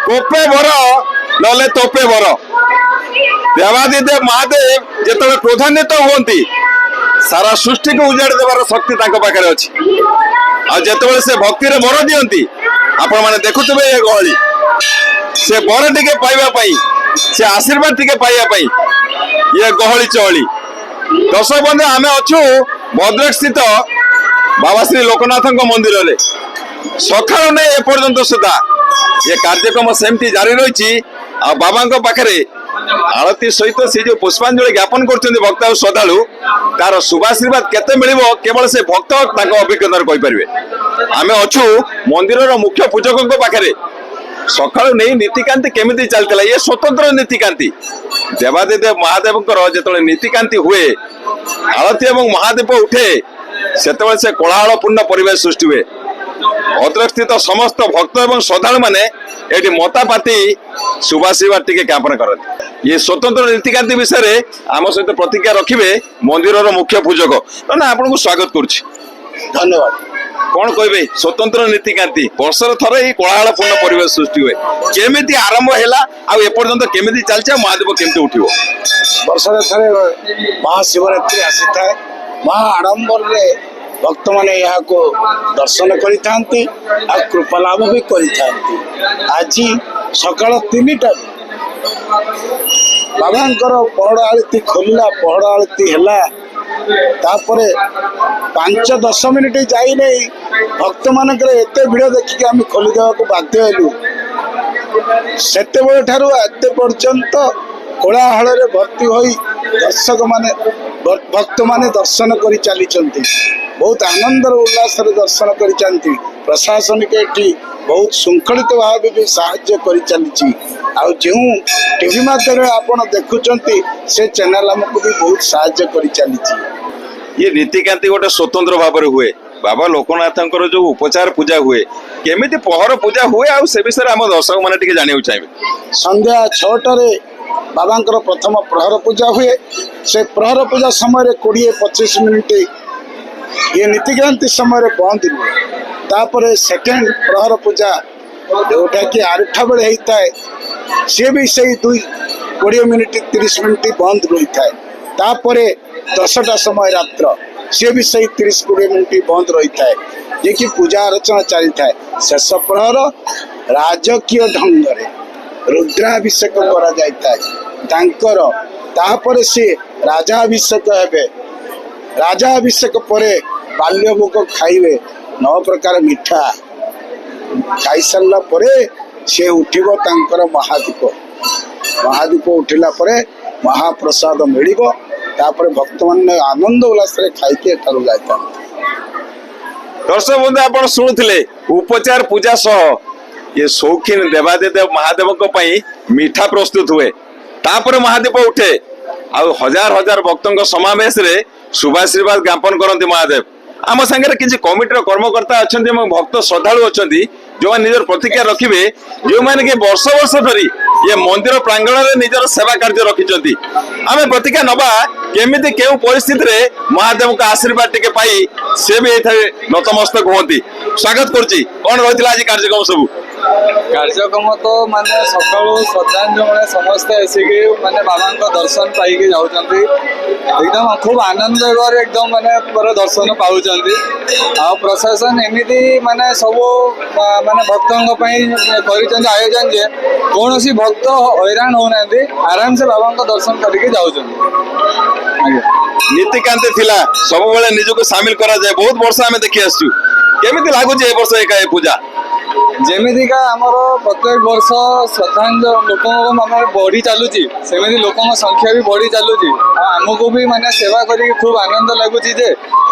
कोपे बर नले तोपे बर देवादिदेव महादेव जिते क्रोधान्वित हुंती सारा सृष्टि को उजाड़ देवार शक्ति पाखे अच्छी आते से भक्ति रे बर दियंती आपण माने देखुथिबे ये गहली से बर टिके पाइबा पई से आशीर्वाद टिके पाइबा पई ये गहली चहली दर्शक बंधु आमे अच्छु भद्रक स्थित बाबा श्री लोकनाथ मंदिर रे सकाळ ने एपर्यंत सुधा ये कार्यक्रम सेमती जारी रही बाबा पाखे आरती सहित से जो पुष्पांजलि ज्ञापन कर भक्त और श्रद्धालु तार शुभाशीर्वाद केते मिलिबो केवल से भक्त अभिज्ञता कहींपारे आम अच्छु मंदिर मुख्य पूजकों पाखे सकाळु नहीं नीतिकांति केमिति चलता ये स्वतंत्र नीतिकांति देवादिदेव महादेव जो नीतिकांति हुए आरती और महादीप उठे से कोलाहलपूर्ण परिवेश सृष्टि हुए भद्रक स्थित समस्त भक्त और श्रद्धालु मैंने ये मतापाती शुभाशीर्वाद टिके ज्ञापन करते ये स्वतंत्र नीतिकांति विषय आम सहित प्रतिज्ञा रखिए मंदिर मुख्य पूजक ना आपको स्वागत करुच्ची धन्यवाद कौन कहे स्वतंत्र नीतिकांति वर्षर थर ही कोलाहलपूर्ण परिवेश सृष्टि हुए केमिति आरंभ है एपर्यंत केमिति चलছে महादेव केमिति उठिबो वर्षर थरे महाशिवरात्रि आसी था महाआडंबर भक्त माने यहाँ को दर्शन करिथांती आ कृपा लाभ भी करिथांती आज सकाळ 3टा बाबांकर पहड़ आरती खोलिला पहड़ आरती हैला तापरे 5-10 मिनिट जाई नहीं भक्त मानकर एते भिड़ देखिक आम खोली देवा को बाध्य हेलु सेते बेले ठारू एते पर्यंत कोलाहल रे भर्ती होई दर्शक माने भक्त माने दर्शन करी चली बहुत आनंद उल्लास दर्शन करी प्रशासनिक एटी बहुत श्रृंखलित भाव भी साहाय्य करी चली जो टीवी माध्यम आपण देखुचंती से चैनल हमको भी बहुत साहाय्य करी चली ये नीतिकांति गोटे स्वतंत्र भाव हुए बाबा लोकनाथ जो उपचार पूजा हुए केमिति पहर पूजा हुए आ से विषय आम दर्शक मैंने टिके जानियो चाहिए संध्या 6टारे बाबांकर प्रथम प्रहर पूजा हुए से प्रहर पूजा समय 20-25 मिनिट ये नीतिकांति समय बंद हुए तापर सेकेंड प्रहर पूजा जोटा कि 8टा बेले होता है सी भी से 20 मिनिट 30 मिनिट बंद रही था तापर 10टा समय रात्र सी भी से 30-20 मिनिट बंद रही था जे कि पूजा अर्चना चली था शेष प्रहर राजकीय ढंग रे रुद्राभिषेक करा जाता है तांकर तापर से राजाभिषेक हेबे राजाभिषेक परे बाल्य भोग खाइबे 9 प्रकार मिठा खाई सारा परे से उठिबो तांकर महादीप महादीप उठिला परे महाप्रसाद मिलिबो तापर भक्त माने आनंद उल्लास रे खाइके एठारु जायता दर्शक बंधु आपण सुनुथिले उपचार पूजा सह ये शौकीन देवादिदेव महादेव को पई मीठा प्रस्तुत हुए तापर महादीप उठे आ हजार हजार भक्तों समावेश रे शुभाशीर्वाद ज्ञापन करते महादेव आम सागर किसी कमिटर कर्मकर्ता अच्छा भक्त श्रद्धालु अच्छा जो निजर प्रतिज्ञा रखिए जो मैंने कि वर्ष वर्ष धरी ये मंदिर प्रांगण में निजर सेवा कार्य रखिंट आम प्रतिज्ञा नवा केमिति केउ परिस्थिति रे महादेव का आशीर्वाद टिके पाई से भी नतमस्तक होती स्वागत करुच्ची कौन रही आज कार्यक्रम सब कार्यक्रम तो माने सकाळू श्रद्धांजलि मैंने समस्ते आसिकी माने बाबा दर्शन पाई जाऊँगी एकदम खूब आनंद एकदम माने पूरा दर्शन पाँच आ प्रशासन एमती माने सब माने भक्तों कर आयोजन जे कौन सी भक्त हैरान होना आराम से बाबा दर्शन करके जाऊँ नीतिकांति थिला सब बेले निजको सामिल करा जाए बहुत वर्ष आमे देखि आसु केमिति लागु जे वर्ष एका पूजा जेमितिका आमर प्रत्येक वर्ष श्रद्धांजलि लोक बढ़ी चलुची सेमिति लोकों संख्या भी बढ़ी चलुची आमको भी माने सेवा करी खूब आनंद लगुची जे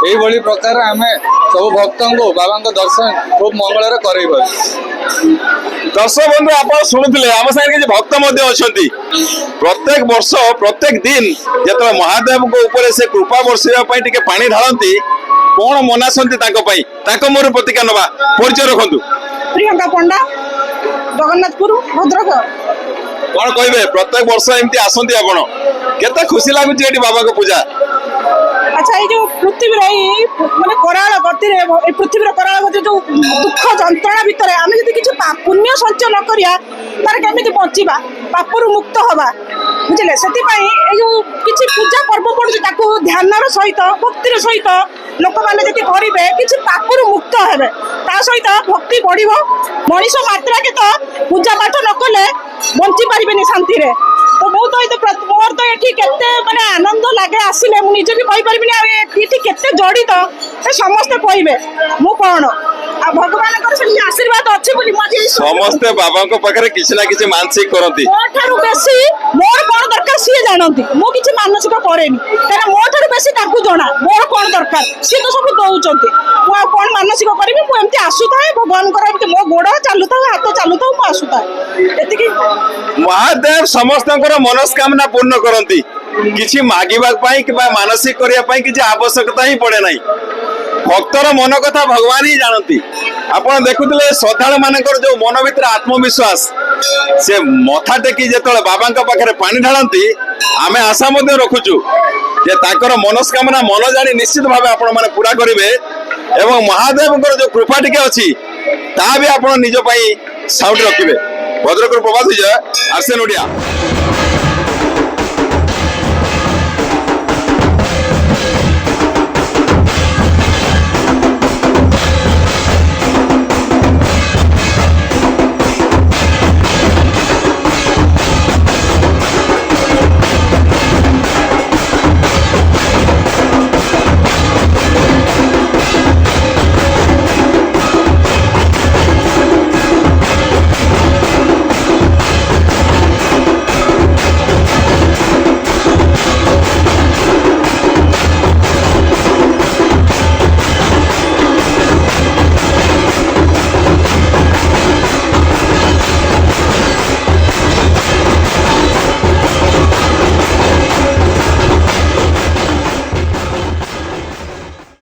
एई भली प्रकार आमे सब भक्तों को बाबा दर्शन खूब मंगल करेब दर्शक बंधु आप शुणुले आम सागे किसी भक्त अच्छा प्रत्येक वर्ष प्रत्येक दिन जो महादेव को ऊपर से कृपा बर्षापी टे पानी ढालती कौन मनासती मोर प्रतिज्ञा नवा परिचय रखु प्रियंका पंडा जगन्नाथपुर भद्रक कौन कहे प्रत्येक वर्ष एमती आसती आप केते खुशी लगुच बाबा को पूजा আচ্ছা এই যে পৃথিবীর এই মানে କରାଳ ଗତିରେ এই পৃথিবীর କରାଳ গতিରେ ଯୋଉ ଦୁଃଖ ଯନ୍ତ୍ରଣା ଭିତରେ ଆମେ ଯଦି କିଛି ପୁଣ୍ୟ ସଞ୍ଚୟ ନ କରିବା ତାର କେମିତି ବଞ୍ଚିବା ପାପରୁ ମୁକ୍ତ ହବା ବୁଝିଲେ ସେଥିପାଇଁ এই ଯୋଉ କିଛି ପୂଜା ପର୍ବ ପଡୁଛି ତାକୁ ଧ୍ୟାନର ସହିତ ଭକ୍ତିର ସହିତ ଲୋକମାନେ ଯଦି କରିବେ କିଛି ପାପରୁ ମୁକ୍ତ ହେବେ ତା ସହିତ ଭକ୍ତି ବଢିବ ମଣିଷ ମାତ୍ରାକେ ତ ପୂଜା ପାଠ ନ କଲେ ବଞ୍ଚି ପାରିବେନି ଶାନ୍ତିରେ ତ ମୁଁ ତ ମୋର ତ ଏଠି କେତେ ମାନେ ଆନନ୍ଦ ଲାଗେ ଆସିଲେ ମୁଁ ନିଜେ ବି କହିପାରିବିନି ଆଉ ଏଠି କେତେ ଜଡ଼ିତ ଏ ସମସ୍ତେ କହିବେ ମୁଁ କଣ ଆଉ ଭଗବାନଙ୍କର ସେମିତି ଆଶୀର୍ବାଦ ଅଛି ବୋଲି ମୁଁ ଆଜି ସମସ୍ତେ ବାବାଙ୍କ ପାଖରେ କିଛି ନା କିଛି ମାନସିକ କରନ୍ତି। ମୋ ଠାରୁ ବେଶୀ ମୋର କଣ ଦରକାର ସିଏ ଜାଣନ୍ତି ମୁଁ କିଛି ମାନସିକ କରେନି କାରଣ ମୋ ଠାରୁ ବେଶୀ ତାଙ୍କୁ ଜଣା ମୋର କଣ ଦରକାର ସିଏ ତ ସବୁ ଦଉଛନ୍ତି ମୁଁ ଆଉ କଣ ମାନସିକ କରିବି ମୁଁ ଏମିତି ଆସୁଥାଏ ଭଗବାନଙ୍କର ଏମିତି ମୋ ଗୋଡ ଚାଲୁଥାଉ ହାତ ଚାଲୁଥାଉ ମୁଁ ଆସୁଥାଏ ଏତିକି ମହାଦେବ ସମସ୍ତଙ୍କର ମନସ୍କାମନା ପୂର୍ଣ୍ଣ କରନ୍ତି କିଛି ମାଗିବା ପାଇଁ କିମ୍ବା ମାନସିକ କରିବା ପାଇଁ କିଛି ଆବଶ୍ୟକତା ହିଁ ପଡେ ନାହିଁ ଭକ୍ତର ମନ କଥା ଭଗବାନ ହିଁ ଜାଣନ୍ତି। ଆପଣ ଦେଖୁଥିଲେ ଶ୍ରଦ୍ଧାଳୁ ମାନଙ୍କର ଯୋଉ ମନ ଭିତରେ ଆତ୍ମବିଶ୍ୱାସ ସେ ମଥା ଟେକି ଯେତେବେଳେ ବାବାଙ୍କ ପାଖରେ ପାଣି ଢାଳନ୍ତି ଆମେ ଆଶା ମଧ୍ୟ ରଖୁଛୁ ଯେ ତାଙ୍କର ମନସ୍କାମନା ମନ ଜାଣି ନିଶ୍ଚିତ ଭାବେ ଆପଣ ମାନେ ପୁରା କରିବେ ଏବଂ ମହାଦେବଙ୍କର ଯୋଉ କୃପା ଟିକେ ଅଛି ତାହା ବି ଆପଣ ନିଜ ପାଇଁ ସାଉଟ ରଖିବେ। ଭଦ୍ରକରୁ ପ୍ରଭାତ ବିଜୟ ଆର୍ସିଏନ୍ ଓଡ଼ିଆ।